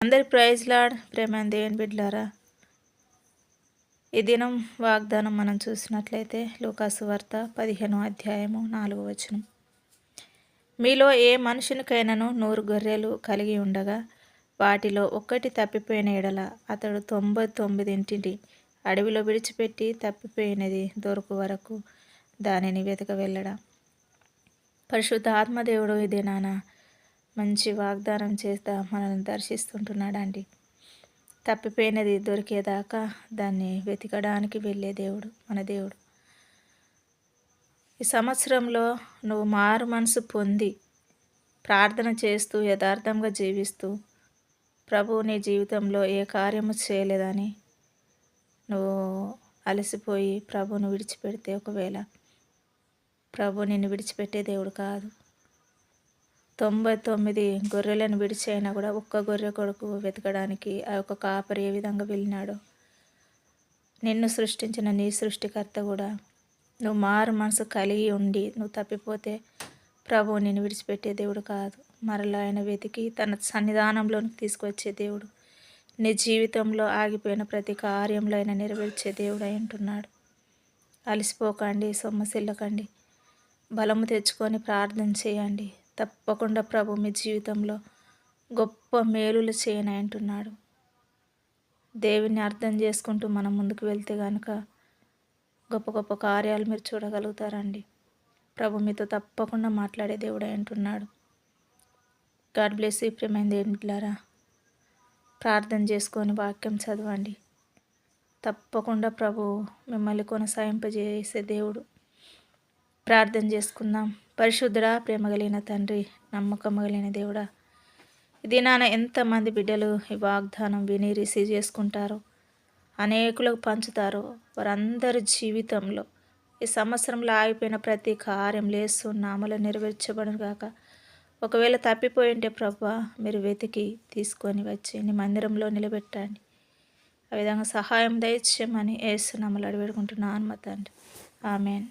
అందరి praise lord ప్రేమ దేవుని బిడ్డలారా, ఈ దినం వాగ్దానం మనం చూసినట్లయితే లూకాసు వార్త 15వ అధ్యాయము 4వ వచనం. మీలో ఏ మనుషునికైనాను 100 గొర్రెలు కలిగి ఉండగా వాటిలో ఒక్కటి తప్పిపోయిన ఎడల అతడు 99 అడవిలో విడిచిపెట్టి తప్పిపోయినది దొరకు వరకు దానిని వెతక వెళ్ళడా. పరిశుద్ధ ఆత్మదేవుడు ఈ దినాన మంచి వాగ్దానం చేస్తా మనల్ని దర్శిస్తుంటున్నాడండి. తప్పిపోయినది దొరికేదాకా దాన్ని వెతకడానికి వెళ్ళే దేవుడు మన దేవుడు. ఈ సంవత్సరంలో నువ్వు మారు మనసు పొంది ప్రార్థన చేస్తూ యథార్థంగా జీవిస్తూ ప్రభు నీ జీవితంలో ఏ కార్యము చేయలేదని నువ్వు అలసిపోయి ప్రభువును విడిచిపెడితే, ఒకవేళ ప్రభు నిన్ను విడిచిపెట్టే దేవుడు కాదు. 99 గొర్రెలను విడిచైనా కూడా ఒక్క గొర్రె కొడుకు వెతకడానికి ఆ యొక్క కాపరి ఏ విధంగా వెళ్ళినాడో, నిన్ను సృష్టించిన నీ సృష్టికర్త కూడా నువ్వు మారు మనసు కలిగి ఉండి నువ్వు తప్పిపోతే ప్రభు నిన్ను విడిచిపెట్టే దేవుడు కాదు. మరలా ఆయన వెతికి తన సన్నిధానంలోనికి తీసుకువచ్చే దేవుడు. నీ జీవితంలో ఆగిపోయిన ప్రతి కార్యంలో ఆయన నెరవేర్చే దేవుడు అయి ఉంటున్నాడు. అలసిపోకండి, సొమ్మసిల్లకండి, బలము తెచ్చుకొని ప్రార్థన చేయండి. తప్పకుండా ప్రభు మీ జీవితంలో గొప్ప మేలులు చేయని అంటున్నాడు. దేవుని అర్థం చేసుకుంటూ మనం ముందుకు వెళ్తే కనుక గొప్ప గొప్ప కార్యాలు మీరు చూడగలుగుతారండి. ప్రభు మీతో తప్పకుండా మాట్లాడే దేవుడు అంటున్నాడు. గాడ్ బ్లెస్ యూ ప్రియమైన దేవుని బిడ్డలారా. ప్రార్థన చేసుకొని వాక్యం చదవండి. తప్పకుండా ప్రభు మిమ్మల్ని కొనసాగింపజేసే దేవుడు. ప్రార్థన చేసుకుందాం. పరిశుద్ధుడా, ప్రేమ కలిగిన తండ్రి, నమ్మకం కలిగిన దేవుడా, ఇది నాన్న ఎంతమంది బిడ్డలు ఈ వాగ్దానం విని రిసీవ్ చేసుకుంటారో, అనేకులకు పంచుతారో, వారందరి జీవితంలో ఈ సంవత్సరంలో ఆగిపోయిన ప్రతి కార్యం లేసు నామలో నెరవేర్చబడును గాక. ఒకవేళ తప్పిపోయి ఉంటే ప్రభువా, మీరు వెతికి తీసుకొని వచ్చి నీ మందిరంలో నిలబెట్టండి. ఆ విధంగా సహాయం దయచేయమని యేసు నామములో అడిగి వేడుకుంటున్నాను మా తండ్రి. ఆమెన్.